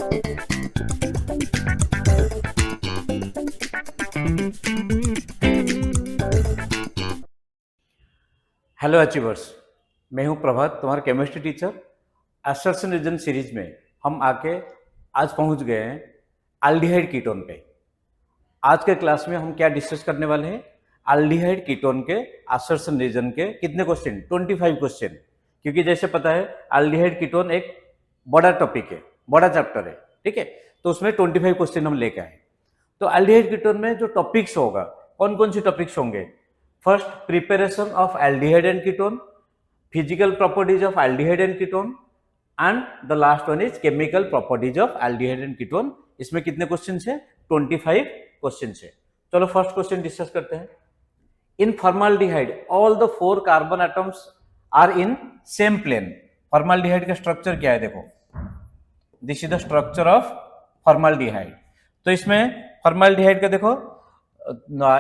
Hello achievers, मैं हूं प्रभात, तुम्हारा chemistry teacher. Assertion reason series में हम आके आज पहुंच गए हैं एल्डिहाइड कीटोन पे। आज के क्लास में हम क्या डिस्कस करने वाले हैं? एल्डिहाइड कीटोन के असर्शन रीजन के कितने क्वेश्चन? 25 क्वेश्चन। क्योंकि जैसे पता है एल्डिहाइड कीटोन एक बड़ा टॉपिक है, बड़ा चैप्टर है, ठीक है। तो उसमें 25 क्वेश्चन हम लेके आए। तो एल्डिहाइड कीटोन में जो टॉपिक्स होगा, कौन कौन सी टॉपिक्स होंगे? First, preparation of aldehyde and ketone, physical properties of aldehyde and ketone, and the last one is chemical properties of aldehyde and ketone. इसमें कितने क्वेश्चन है? 25 क्वेश्चन है। चलो फर्स्ट क्वेश्चन डिस्कस करते हैं। In formaldehyde all the 4 carbon atoms are in same plane. Formaldehyde का structure क्या है? देखो, this is the structure of formaldehyde. तो इसमें फॉर्मल्डिहाइड का देखो,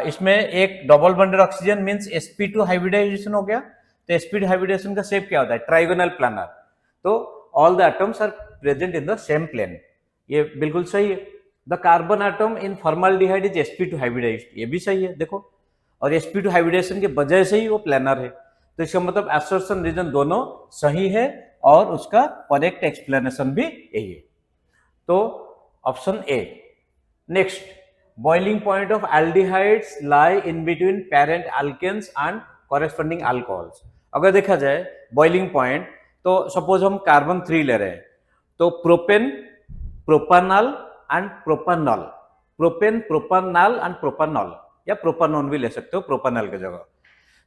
इसमें एक double bonded oxygen means sp2 hybridization हो गया। तो sp2 हाइब्रिडाइजेशन का शेप क्या होता है? Trigonal planar. तो all the atoms are present in the same plane, ये बिल्कुल सही है। The carbon atom in formaldehyde is sp2 hybridized, ये भी सही है देखो। और sp2 हाइब्रिडाइजेशन की वजह से ही वो प्लानर है। तो इसका मतलब असर्शन रीजन दोनों सही है और उसका करेक्ट एक्सप्लेनेशन भी यही है। तो option A. Next, boiling point of aldehydes lie in between parent alkanes and corresponding alcohols। अगर देखा जाए बॉइलिंग पॉइंट, तो सपोज हम कार्बन 3 ले रहे हैं, तो प्रोपेन, प्रोपानॉल एंड प्रोपानॉल, प्रोपेन, प्रोपानॉल एंड प्रोपानॉल, या प्रोपानॉन भी ले सकते हो प्रोपानॉल की जगह।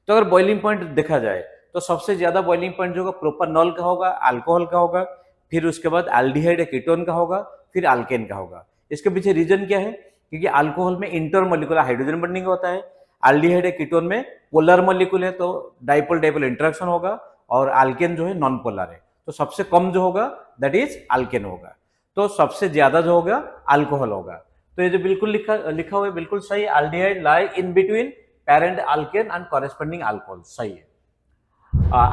तो अगर बॉइलिंग पॉइंट देखा जाए तो सबसे ज्यादा बॉइलिंग पॉइंट जो होगा प्रोपानॉल का होगा, अल्कोहल का होगा, फिर उसके बाद एल्डिहाइड या कीटोन का होगा, फिर अल्केन का होगा। इसके पीछे रीजन क्या है? क्योंकि अल्कोहल में इंटरमोलिकुलर हाइड्रोजन बॉन्डिंग होता है, एल्डिहाइड या कीटोन में पोलर मॉलिक्यूल है, तो डाइपोल डाइपोल इंटरेक्शन होगा, और अल्केन जो है नॉन पोलर है। तो सबसे कम जो होगा दैट इज अल्केन होगा, तो सबसे ज्यादा जो होगा अल्कोहल होगा। तो ये जो बिल्कुल लिखा हुआ है बिल्कुल सही है। Aldehyde lie in between parent alkane and corresponding alcohol, सही है।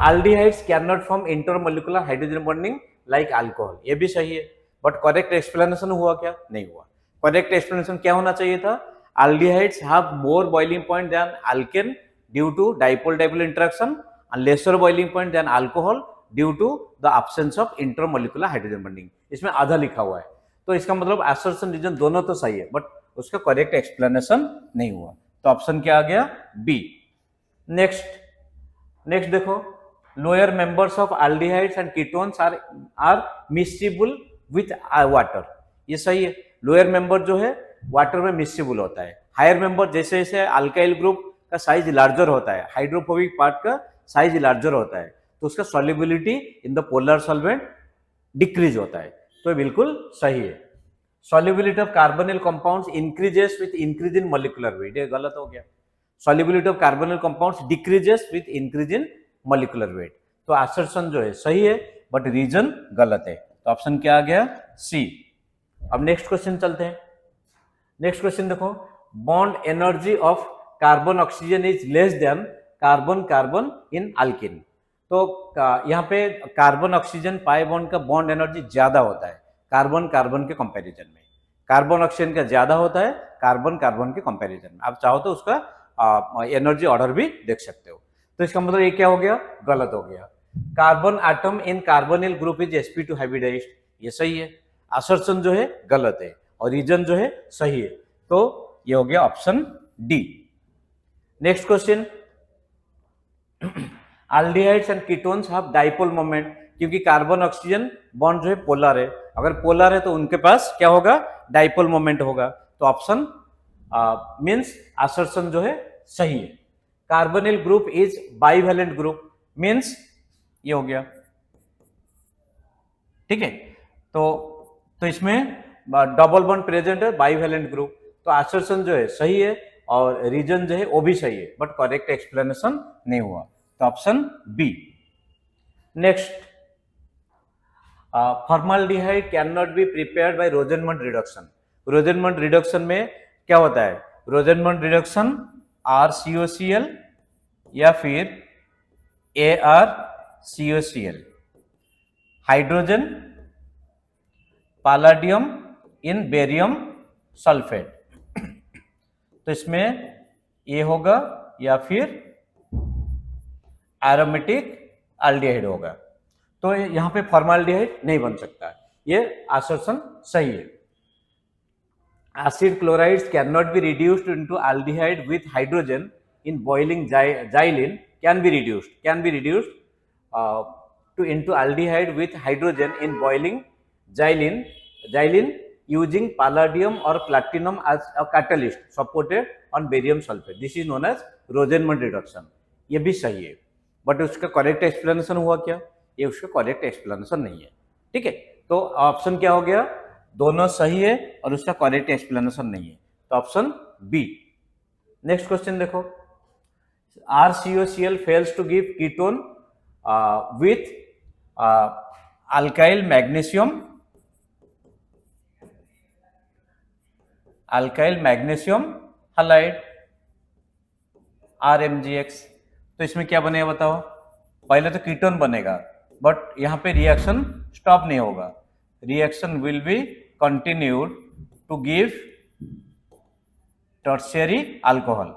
Aldehydes can not form intermolecular hydrogen bonding like alcohol, ये भी सही है। बट करेक्ट एक्सप्लेनेशन हुआ क्या? नहीं हुआ। करेक्ट एक्सप्लेनेशन क्या होना चाहिए था? Aldehydes have more boiling point than alkane due to dipole dipole interaction and lesser boiling point than alcohol due to the absence of intermolecular hydrogen bonding. इसमें आधा लिखा हुआ है, तो इसका मतलब असर्शन रीजन दोनों तो सही है, बट उसका करेक्ट एक्सप्लेनेशन नहीं हुआ। तो ऑप्शन क्या आ गया? बी। नेक्स्ट देखो, lower members of aldehydes and ketones are miscible with water, ये सही है। लोअर मेंबर जो है वाटर में मिक्सिबल होता है। हायर मेंबर जैसे जैसे अल्काइल ग्रुप का साइज लार्जर होता है, हाइड्रोफोबिक पार्ट का साइज लार्जर होता है, तो उसका solubility in the polar solvent decrease होता है। तो बिल्कुल सही है। Solubility of carbonyl compounds increases with increase in molecular weight, ये गलत हो गया। Solubility of carbonyl compounds decreases with increase in molecular weight. तो असर्शन जो है सही है, बट रीजन गलत है। तो ऑप्शन क्या आ गया? सी। अब नेक्स्ट क्वेश्चन चलते हैं। नेक्स्ट क्वेश्चन देखो, bond energy of carbon oxygen is less than carbon carbon in alkene. तो यहाँ पे कार्बन ऑक्सीजन पाई बॉन्ड का बॉन्ड एनर्जी ज्यादा होता है कार्बन कार्बन के कंपैरिजन में। कार्बन ऑक्सीजन का ज्यादा होता है कार्बन कार्बन के कंपैरिजन में। आप चाहो तो उसका एनर्जी ऑर्डर भी देख सकते हो। तो इसका मतलब ये क्या हो गया? गलत हो गया। Carbon atom in carbonyl group is sp2 hybridized, ये सही है। असर्शन जो है गलत है और रीजन जो है सही है। तो ये हो गया option D. Next question, aldehydes and ketones have dipole moment, क्योंकि कार्बन ऑक्सीजन बॉन्ड जो है पोलर है। अगर पोलर है तो उनके पास क्या होगा? डाइपोल मोमेंट होगा। तो ऑप्शन मींस असर्शन जो है सही है। Carbonyl group is bivalent group means ये हो गया, ठीक है। तो इसमें डबल बॉन्ड प्रेजेंट है, बाइवेलेंट ग्रुप। तो असर्शन जो है सही है और रीजन जो है वो भी सही है, बट करेक्ट एक्सप्लेनेशन नहीं हुआ। तो option B. Next, formaldehyde can not be prepared by Rosenmund reduction. Rosenmund reduction में क्या होता है? रोजेनमंड रिडक्शन RCOCl या फिर ArCOCl, हाइड्रोजन पैलाडियम इन बेरियम सल्फेट। तो इसमें ये होगा या फिर एरोमेटिक एल्डिहाइड होगा। तो यहां पे फॉर्माल्डिहाइड नहीं बन सकता, ये assertion सही है। Acid chlorides cannot be reduced into aldehyde with hydrogen in boiling xylene can be reduced to into aldehyde with hydrogen in boiling xylene using palladium or platinum as a catalyst supported on barium sulfate. This is known as Rosenmund reduction. ये भी सही है, but उसका correct explanation हुआ क्या? ये उसका correct explanation नहीं है। ठीक है, तो ऑप्शन क्या हो गया? दोनों सही है और उसका करेक्ट एक्सप्लेनेशन नहीं है, तो ऑप्शन बी। नेक्स्ट क्वेश्चन देखो, RCOCl fails to give ketone with alkyl magnesium halide RMgX। तो इसमें क्या बनेगा बताओ? पहले तो कीटोन बनेगा, बट यहाँ पे रिएक्शन स्टॉप नहीं होगा, reaction will be continued to give tertiary alcohol.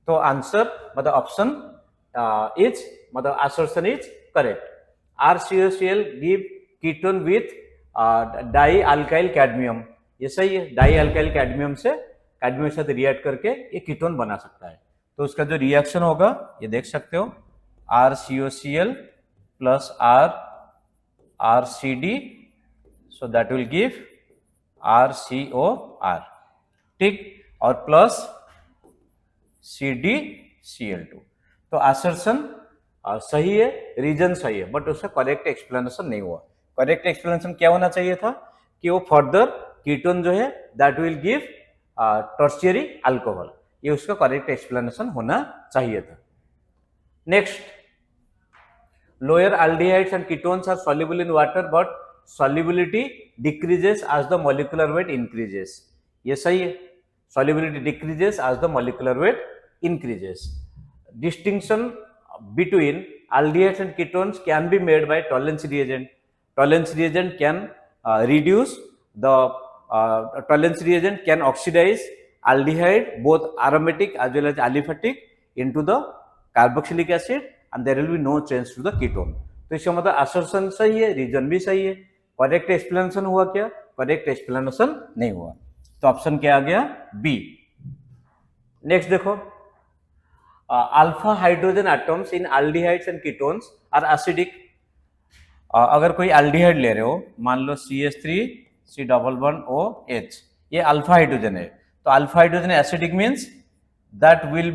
तो आंसर मतलब ऑप्शन इज मतलब assertion is correct. RCOCl give ketone with dialkyl cadmium, ये सही है। डाई अल्काइल कैडमियम से साथ रिएक्ट करके ये कीटोन बना सकता है। तो उसका जो रिएक्शन होगा ये देख सकते हो, RCOCl plus RCD, so that will give RCOR, ठीक, और प्लस CdCl2। तो assertion सही है, रीजन सही है, बट उसका करेक्ट एक्सप्लेनेशन नहीं हुआ। करेक्ट एक्सप्लेनेशन क्या होना चाहिए था कि वो फर्दर कीटोन जो है that will give tertiary alcohol, ये उसका करेक्ट एक्सप्लेनेशन होना चाहिए था। Next, lower aldehydes and ketones are soluble in water but solubility decreases as the molecular weight increases, ये सही है। solubility decreases as the molecular weight increases। distinction between aldehydes and ketones can be made by Tollens reagent। Tollens reagent can reduce the Tollens reagent can oxidize aldehyde, both aromatic as well as aliphatic, into the carboxylic acid and there will be no change to the ketone। तो इसका मतलब assertion सही है, reason भी सही है। Correct explanation हुआ क्या? करेक्ट एक्सप्लेनेशन नहीं हुआ, तो ऑप्शन क्या आ गया? बी। नेक्स्ट देखो, alpha hydrogen atoms in aldehydes and ketones are acidic. अगर कोई एल्डिहाइड ले रहे हो, मान लो CH3C11OH, ये अल्फा हाइड्रोजन है, तो alpha hydrogen acidic means that will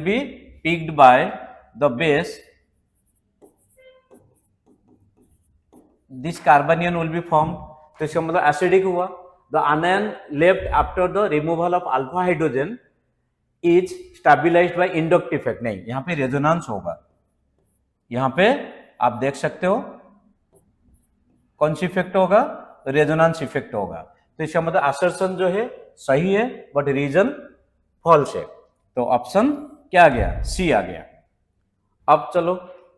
B picked by the base, this carbanion will be formed। तो इसका मतलब एसिडिक हुआ। the anion left after the removal of alpha hydrogen is stabilized by inductive effect। नहीं, यहाँ पे resonance होगा, यहाँ पे आप देख सकते हो कौन सी इफेक्ट होगा? रेजोनेंस इफेक्ट होगा। तो इसका मतलब assertion जो है सही है, बट रीजन फॉल्स है। तो ऑप्शन क्या आ गया? सी आ गया। अब चलो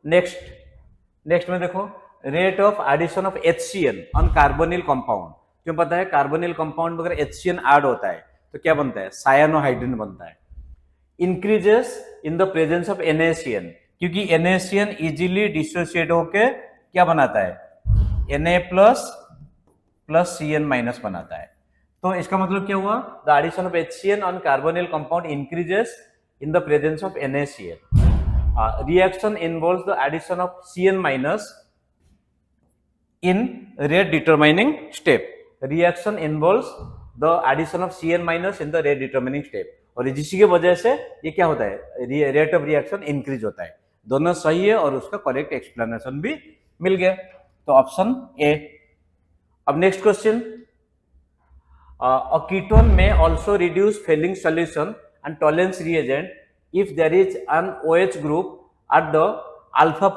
नेक्स्ट में देखो, rate of addition of HCl on carbonyl compound. क्यों पता है? कार्बोनिल कंपाउंड में अगर HCl ऐड होता है तो क्या बनता है? सायानोहाइड्रिन बनता है। Increases in the presence of NaCN, क्योंकि NaCN इजीली डिसोसिएट होके क्या बनाता है? Na प्लस Cn माइनस बनाता है। तो इसका मतलब क्या हुआ? The addition of HCl on carbonyl compound increases in the presence of NaCl। reaction involves the addition of Cn minus in rate determining step। reaction involves the addition of Cn minus in the rate determining step, और जिसकी की वजह से ये क्या होता है? Rate of reaction increase होता है। दोनों सही है और उसका करेक्ट एक्सप्लेनेशन भी मिल गया, तो ऑप्शन ए। अब next question, a ketone may also reduce failing solution and Tollens reagent if there is an OH group at the alpha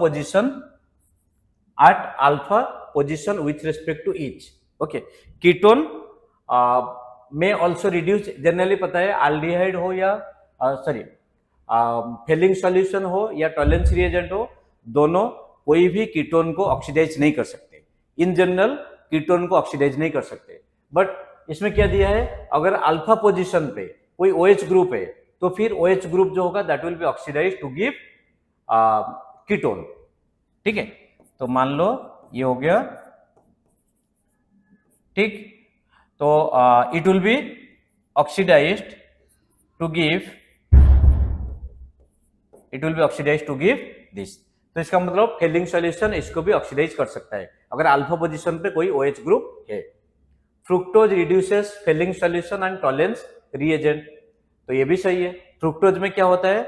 position with respect to each। okay, ketone may also reduce, generally पता है aldehyde हो या Fehling solution हो या Tollens reagent हो, दोनों कोई भी कीटोन को ऑक्सीडाइज नहीं कर सकते, इन जनरल कीटोन को ऑक्सीडाइज नहीं कर सकते। बट इसमें क्या दिया है, अगर अल्फा पोजीशन पे कोई OH ग्रुप है तो फिर OH ग्रुप जो होगा that will be oxidize to give ketone. ठीक है, तो मान लो ये हो गया, ठीक। तो it will be oxidized to give, it will be oxidize to give this. तो इसका मतलब फेलिंग सॉल्यूशन इसको भी ऑक्सीडाइज कर सकता है अगर अल्फा पोजीशन पे कोई OH ग्रुप है। Fructose reduces Fehling solution and Tollens reagent, तो ये भी सही है। फ्रुक्टोज में क्या होता है,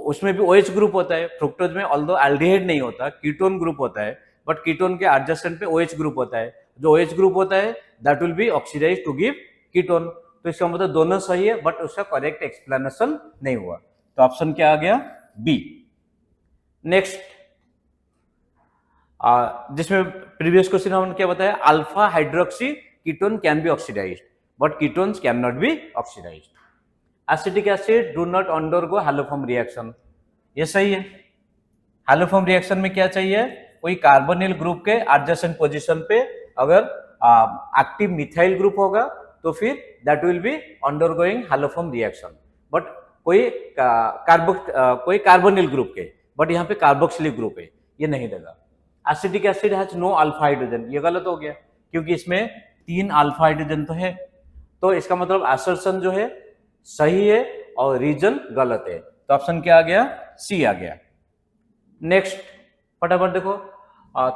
उसमें भी OH ग्रुप होता है। फ्रुक्टोज में ऑल्दो एल्डिहाइड नहीं होता, कीटोन ग्रुप होता है, बट कीटोन के एडजेसेंट पे OH ग्रुप होता है। जो OH ग्रुप होता है that will be oxidize to give ketone. तो इसका मतलब दोनों सही है, बट उसका करेक्ट एक्सप्लेनेशन नहीं हुआ। तो ऑप्शन क्या आ गया, बी। नेक्स्ट, जिसमें प्रीवियस क्वेश्चन हमने क्या बताया, alpha hydroxy ketone can be oxidized but ketones can not be oxidized. Acetic acid do not undergo haloform reaction, ये सही है। हैलोफॉर्म रिएक्शन में क्या चाहिए, कोई कार्बोनिल ग्रुप के एडजेसेंट पोजीशन पे अगर एक्टिव मिथाइल ग्रुप होगा तो फिर that will be undergoing haloform reaction. But कोई कार्बोनिल ग्रुप के, बट यहाँ पे कार्बोक्सिलिक ग्रुप है, ये नहीं देगा। Acetic acid has no alpha hydrogen, ये गलत हो गया क्योंकि इसमें 3 अल्फा हाइड्रोजन तो है। तो इसका मतलब असर्शन जो है सही है और रीजन गलत है। तो ऑप्शन क्या आ गया, सी आ गया। नेक्स्ट, फटाफट देखो,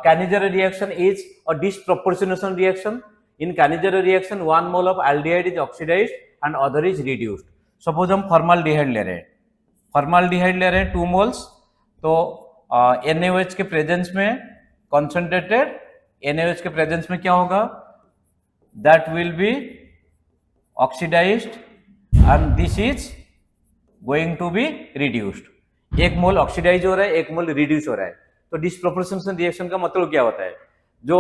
Cannizzaro reaction is a disproportionation reaction. In Cannizzaro reaction, 1 mole of aldehyde is oxidized and other is reduced. Suppose हम formaldehyde ले रहे हैं, formaldehyde ले रहे हैं 2 moles, तो NaOH के प्रेजेंस में concentrated NaOH के प्रेजेंस में क्या होगा, that will be oxidized and this is going to be reduced. 1 mole oxidize हो रहा है, 1 मोल रिड्यूस हो रहा है। तो डिस्प्रोपोर्शनल रिएक्शन का मतलब क्या होता है, जो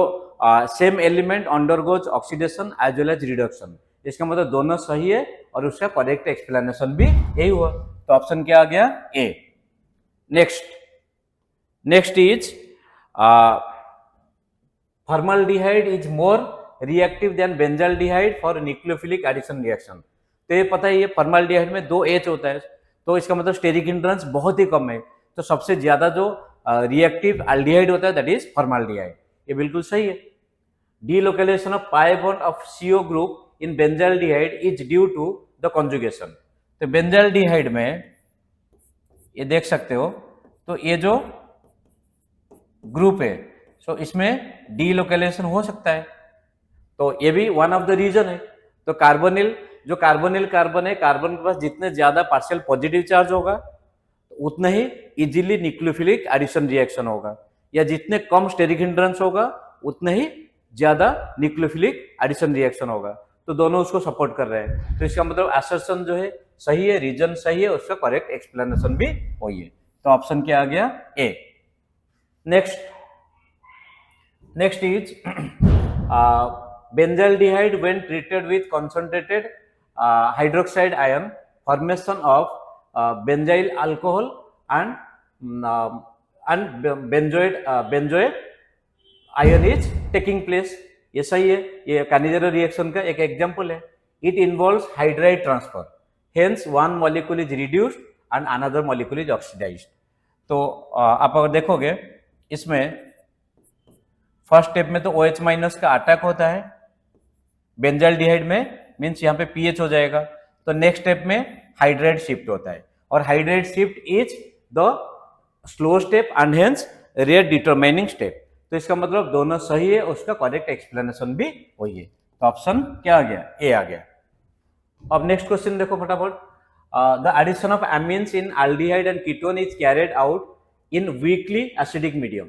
same element undergoes oxidation as well as reduction. इसका मतलब दोनों सही है और उसका करेक्ट एक्सप्लेनेशन भी यही हुआ। तो ऑप्शन क्या आ गया, A. Next is formaldehyde is more reactive than benzaldehyde for nucleophilic addition reaction. तो ये पता है, ये फॉर्मल्डिहाइड में 2 H होता है, तो इसका मतलब स्टेरिक हिंड्रेंस बहुत ही कम है। तो सबसे ज्यादा जो रिएक्टिव एल्डिहाइड होता है दैट इज फॉर्मल्डिहाइड, ये बिल्कुल सही है। Delocalization of pi bond of CO group in benzaldehyde is due to the conjugation. तो बेंजाल्डिहाइड में ये देख सकते हो, तो ये जो ग्रुप है सो इसमें डीलोकेलेशन हो सकता है, तो ये भी वन ऑफ द रीजन है। तो कार्बोनिल कार्बन है, कार्बन के पास जितने ज्यादा पार्शियल पॉजिटिव चार्ज होगा उतना ही इजीली न्यूक्लियोफिलिक एडिशन रिएक्शन होगा, या जितने कम स्टेरिक हिंड्रेंस होगा उतना ही ज्यादा न्यूक्लियोफिलिक एडिशन रिएक्शन होगा। तो दोनों उसको सपोर्ट कर रहे हैं। तो इसका मतलब असर्शन जो है सही है, रीजन सही है, उसका करेक्ट एक्सप्लेनेशन भी वही है। तो ऑप्शन क्या आ गया, A. Next is benzaldehyde when treated with concentrated hydroxide ion formation of benzyl alcohol and benzoate ion is taking place। ये सही है, ये Cannizzaro रिएक्शन का एक एग्जांपल है। It involves hydride transfer, hence one molecule is reduced and another molecule is oxidized। तो आप अगर देखोगे इसमें फर्स्ट स्टेप में तो OH माइनस का अटैक होता है बेंजाल्डिहाइड में, मीन्स यहाँ पे pH हो जाएगा। तो नेक्स्ट स्टेप में हाइड्राइड शिफ्ट होता है, और hydride shift is the slow step and hence rate determining step. तो इसका मतलब दोनों सही है, उसका करेक्ट एक्सप्लेनेशन भी वही है। तो ऑप्शन क्या आ गया, ए आ गया। अब नेक्स्ट क्वेश्चन देखो फटाफट। The addition of amines in aldehyde and ketone is carried out in weakly acidic medium.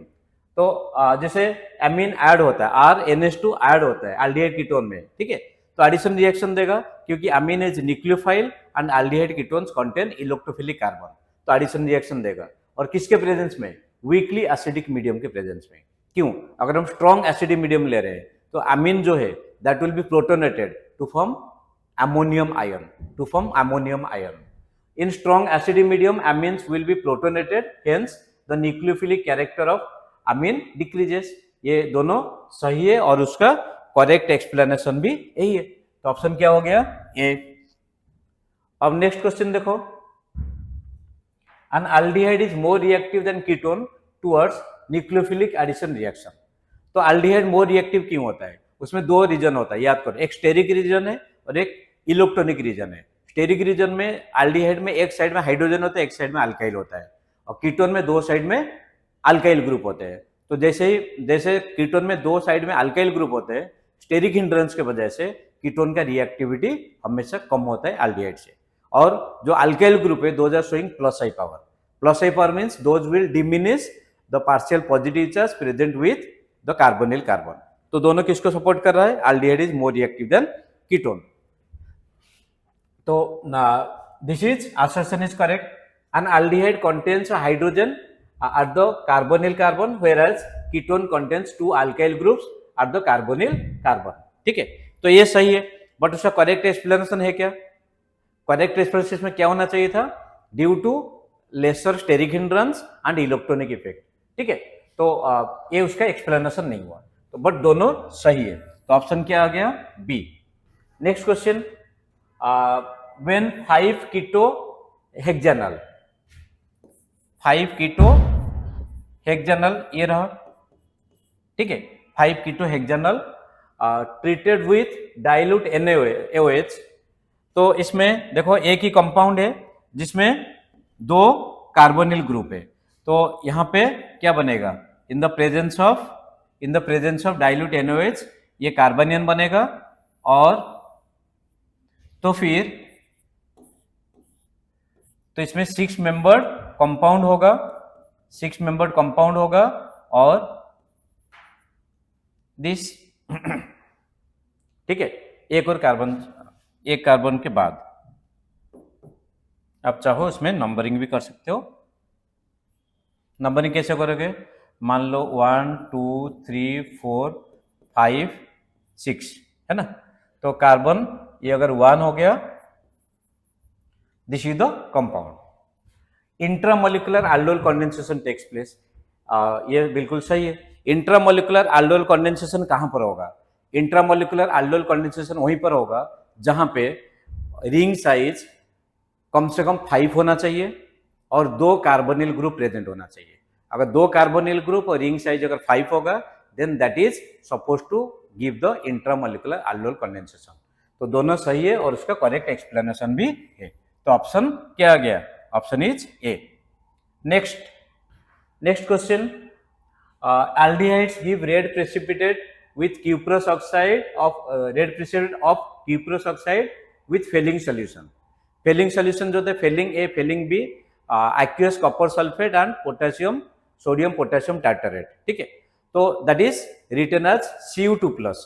तो जैसे एमीन ऐड होता है, RNH2 ऐड होता है एल्डिहाइड कीटोन में, ठीक है, तो एडिशन रिएक्शन देगा क्योंकि amine is nucleophile and aldehyde ketones contain electrophilic carbon, तो एडिशन रिएक्शन देगा। और किसके प्रेजेंस में, वीकली एसिडिक मीडियम के प्रेजेंस में। क्यों, अगर हम स्ट्रॉन्ग एसिडिक मीडियम ले रहे हैं तो अमीन जो है that will be protonated to form ammonium ion. In strong acidic medium amines will be protonated, hence the nucleophilic character of amine decreases। ये दोनों सही है और उसका करेक्ट एक्सप्लेनेशन भी यही है। तो ऑप्शन क्या हो गया? ए। अब नेक्स्ट क्वेश्चन देखो, an aldehyde is more reactive than ketone towards nucleophilic addition reaction. तो अल्डिहाइड मोर रिएक्टिव क्यों होता है? उसमें दो रीजन होता है, याद करो, एक स्टेरिक रीजन है और एक इलेक्ट्रॉनिक रीजन है। स्टेरिक रीजन में अल्डिहाइड में एक साइड में हाइड्रोजन होता है, एक साइड में अल्काइल होता है, और कीटोन में दो साइड में अल्काइल ग्रुप होते हैं। तो जैसे कीटोन में दो साइड में अल्काइल ग्रुप होते हैं, स्टेरिक हिंड्रेंस के वजह से कीटोन का रिएक्टिविटी हमेशा कम होता है अल्डिहाइड से। और जो अल्काइल ग्रुप है those are showing plus I power. Plus I power means those will diminish the partial positive charge present with the carbonyl carbon. तो दोनों किसको सपोर्ट कर रहा है? Aldehyde is more reactive than ketone. तो this is assertion is correct. An aldehyde contains a hydrogen at the carbonyl carbon, whereas ketone contains two alkyl groups at the carbonyl carbon. ठीक है, तो ये सही है, बट उसका correct explanation है क्या? करेक्ट एक्सप्लेनेशन में क्या होना चाहिए था? Due to lesser steric hindrance and electronic effect. ठीक है, तो ये उसका एक्सप्लेनेशन नहीं हुआ, तो बट दोनों सही है। तो ऑप्शन क्या आ गया? B. Next question, when 5 keto hexanal, 5 keto hexanal ये रहा, ठीक है, 5 keto hexanal treated with dilute NaOH। तो इसमें देखो एक ही कंपाउंड है जिसमें दो कार्बोनिल ग्रुप है, तो यहाँ पे क्या बनेगा? In the presence of dilute NaOH ये कार्बनियन बनेगा, और तो फिर तो इसमें 6 मेंबर्ड कंपाउंड होगा, 6 मेंबर्ड कंपाउंड होगा, और दिस ठीक है, एक कार्बन के बाद आप चाहो इसमें नंबरिंग भी कर सकते हो। नंबरिंग कैसे करोगे? मान लो 1 2 3 4 5 6 है ना, तो कार्बन ये अगर 1 हो गया, this is the compound. Intramolecular aldol condensation takes place, ये बिल्कुल सही है। इंट्रामोलिकुलर aldol कंडेंसेशन कहां पर होगा? इंट्रामोलिकुलर aldol कंडेंसेशन वहीं पर होगा जहां पे रिंग साइज कम से कम 5 होना चाहिए और 2 कार्बोनिल ग्रुप प्रेजेंट होना चाहिए। अगर 2 कार्बोनिल ग्रुप और रिंग साइज अगर 5 होगा, then that is suppose to give the intramolecular aldol condensation. तो दोनों सही है और उसका करेक्ट एक्सप्लेनेशन भी है। तो ऑप्शन क्या आ गया? Option is a. Next question, aldehydes give red precipitate with cuprous oxide of cuprous oxide with Fehling solution। Fehling solution जो थे Fehling A, Fehling B, aqueous copper sulfate and sodium potassium tartrate. ठीक है, तो that is written as Cu2+,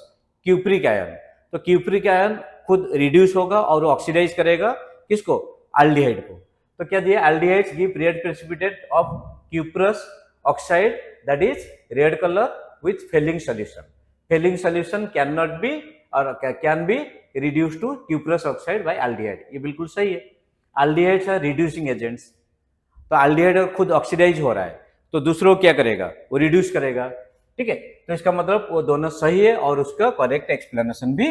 cupric ion. तो cupric ion खुद reduce होगा और oxidise करेगा किसको? एल्डिहाइड को। तो क्या दिया? Aldehydes give red precipitate of cuprous oxide, that is red colour with Fehling solution। Fehling solution can not be और can be reduce to cuprous oxide by aldehyde. ये बिल्कुल सही है। एल्डिहाइड्स आर रिड्यूसिंग एजेंट्स, तो aldehyde खुद oxidize हो रहा है, तो दूसरों क्या करेगा? वो रिड्यूस करेगा। ठीक है, तो इसका मतलब वो दोनों सही है और उसका करेक्ट एक्सप्लेनेशन भी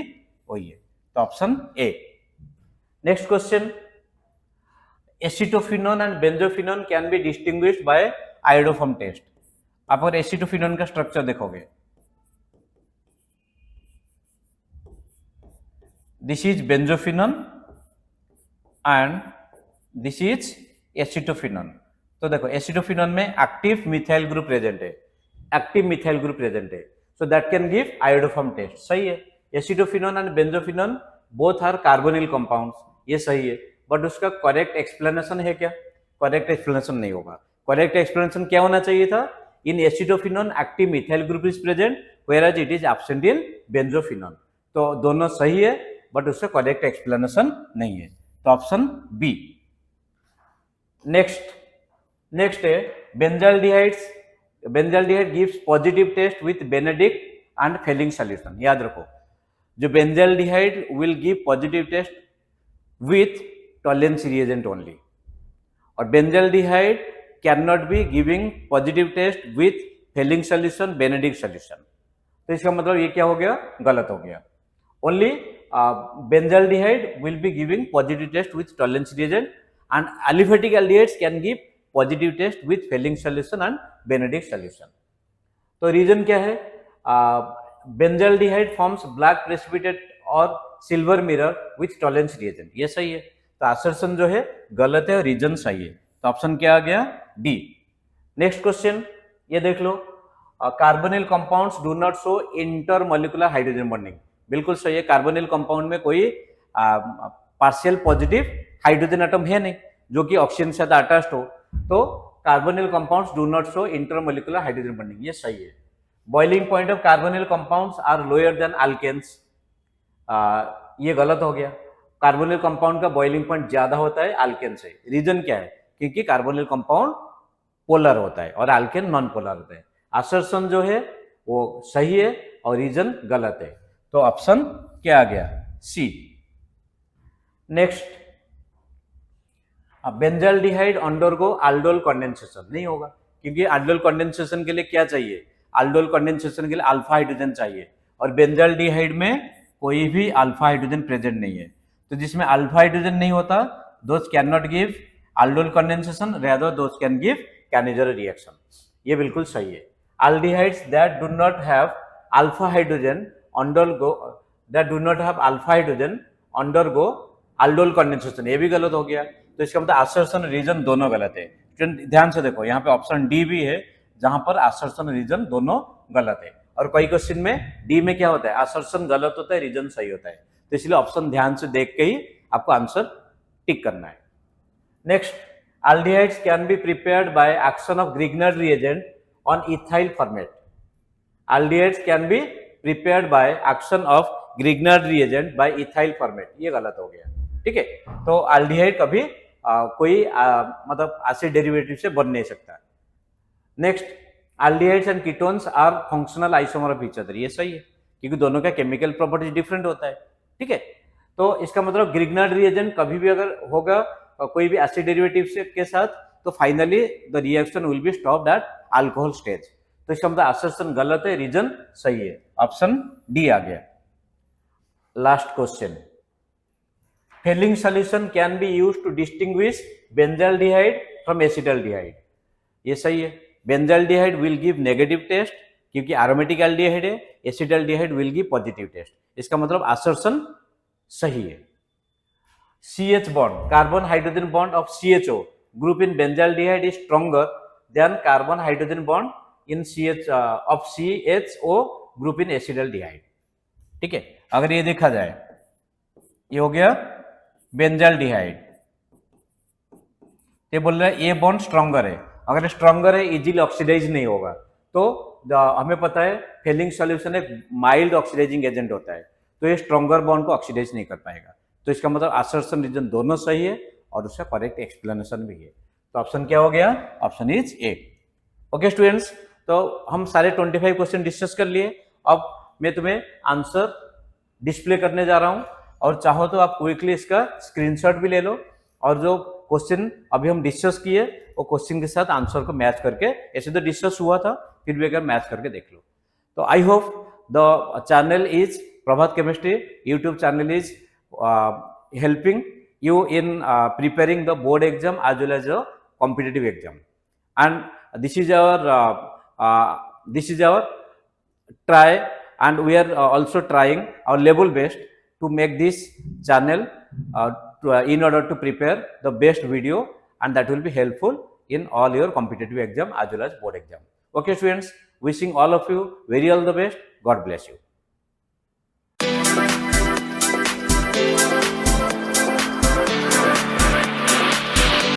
वही है। तो option A. Next question, acetophenone and benzophenone can be distinguished by iodoform test. आप अगर एसिटोफिनोन का स्ट्रक्चर देखोगे, this is benzophenone and this is acetophenone. तो देखो एसिटोफिनोन में एक्टिव मिथाइल ग्रुप प्रेजेंट है, so that can give iodoform test. सही है। Acetophenone and benzophenone both are carbonyl compounds, ये सही है, बट उसका करेक्ट एक्सप्लेनेशन है क्या? करेक्ट एक्सप्लेनेशन नहीं होगा। करेक्ट एक्सप्लेनेशन क्या होना चाहिए था? In acetophenone active methyl group is present, whereas it is absent in benzophenone. तो दोनों सही है, बट उसका करेक्ट एक्सप्लेनेशन नहीं है। तो ऑप्शन बी। नेक्स्ट है benzaldehydes. Benzaldehyde gives positive test with Benedict and Fehling solution. याद रखो, जो benzaldehyde will give positive test with Tollens reagent only, और benzaldehyde can not be giving positive test with Fehling solution Benedict solution. तो इसका मतलब ये क्या हो गया, गलत हो गया। Only benzaldehyde will be giving positive test with Tollens reagent and aliphatic aldehydes can give positive test with Fehling solution and Benedict solution. तो रीजन क्या है, बेंजाल्डिहाइड फॉर्म्स ब्लैक प्रेसिपिटेट और silver mirror with Tollens reagent, ये सही है। तो assertion जो है गलत है और रीजन सही है। तो ऑप्शन क्या आ गया, डी। नेक्स्ट क्वेश्चन ये देख लो, carbonyl compounds do not show intermolecular hydrogen bonding, बिल्कुल सही है। कार्बोनिल कंपाउंड में कोई पार्शियल पॉजिटिव हाइड्रोजन एटम है नहीं जो कि ऑक्सीजन से अटैच्ड हो, तो carbonyl compounds do not show intermolecular hydrogen bonding, ये सही है। Boiling point of carbonyl compounds are lower than alkanes, ये गलत हो गया। कार्बोनिल कंपाउंड का बॉइलिंग पॉइंट ज्यादा होता है अल्केन से। रीजन क्या है, क्योंकि कार्बोनिल कंपाउंड पोलर होता है और अल्केन नॉन पोलर होता है। असर्शन जो है वो सही है और रीजन गलत है। तो ऑप्शन क्या आ गया, C. Next, benzaldehyde undergo aldol condensation, नहीं होगा, क्योंकि aldol कंडेंसेशन के लिए क्या चाहिए, aldol कंडेंसेशन के लिए अल्फा हाइड्रोजन चाहिए और बेंजाल्डिहाइड में कोई भी अल्फा हाइड्रोजन प्रेजेंट नहीं है। तो जिसमें अल्फा हाइड्रोजन नहीं होता those can not give aldol condensation, rather those can give कैनिजर reaction, ये बिल्कुल सही है। aldehydes that do not have alpha hydrogen undergo aldol condensation, ये भी गलत हो गया। तो इसका मतलब असर्शन रीजन दोनों गलत है। ध्यान से देखो, यहाँ पे ऑप्शन डी भी है जहां पर असर्शन रीजन दोनों गलत है, और कई क्वेश्चन में डी में क्या होता है, असर्शन गलत होता है, रीजन सही होता है। तो इसलिए ऑप्शन ध्यान से देख के ही आपको आंसर टिक करना है। Next, aldehydes can be prepared by action of Grignard reagent on ethyl formate. Aldehydes can be prepared by action of Grignard reagent by ethyl formate, ये गलत हो गया, ठीक है। तो aldehyde कभी कोई मतलब एसिड डेरिवेटिव से बन नहीं सकता। Next, aldehydes and ketones are functional isomer of each other, ये सही है, क्योंकि दोनों का केमिकल प्रॉपर्टी डिफरेंट होता है, ठीक है। तो इसका मतलब Grignard reagent कभी भी अगर होगा कोई भी एसिड डेरिवेटिव के साथ, तो finally the reaction will be stopped at alcohol stage. तो इसका मतलब असर्शन गलत है, रीजन सही है, ऑप्शन डी आ गया। Last question, Fehling solution can be used to distinguish benzaldehyde from acetaldehyde, ये सही है। Benzaldehyde will give negative test क्योंकि एरोमेटिक एल्डिहाइड है, acetaldehyde will give positive test, इसका मतलब असर्शन सही है। CH bond, carbon hydrogen bond of CHO group in benzaldehyde is stronger than carbon hydrogen bond in of CHO group in acetaldehyde, ठीक है। अगर ये देखा जाए, ये हो गया बेंजाल्डिहाइड, ये बोल रहा है ये बॉन्ड स्ट्रॉन्गर है, अगर स्ट्रॉन्गर है इजीली ऑक्सीडाइज नहीं होगा। तो हमें पता है फेलिंग सॉल्यूशन एक माइल्ड ऑक्सीडाइजिंग एजेंट होता है, तो ये स्ट्रॉन्गर बॉन्ड को ऑक्सीडाइज नहीं कर पाएगा। तो इसका मतलब असर्शन रीजन दोनों सही है और उसका करेक्ट एक्सप्लेनेशन भी है। तो ऑप्शन क्या हो गया, option is a. Okay students, तो हम सारे 25 क्वेश्चन डिस्कस कर लिए। अब मैं तुम्हें आंसर डिस्प्ले करने जा रहा हूं, और चाहो तो आप क्विकली इसका स्क्रीनशॉट भी ले लो, और जो क्वेश्चन अभी हम डिस्कस किए वो क्वेश्चन के साथ आंसर को मैच करके, ऐसे तो डिस्कस हुआ था फिर भी अगर मैच करके देख लो। तो I hope the channel is Prabhat chemistry, YouTube channel is helping you in preparing the board exam as well as a competitive exam, and this is our try, and we are also trying our level best to make this channel in order to prepare the best video, and that will be helpful in all your competitive exam as well as board exam. Okay students, wishing all of you very all the best. God bless you.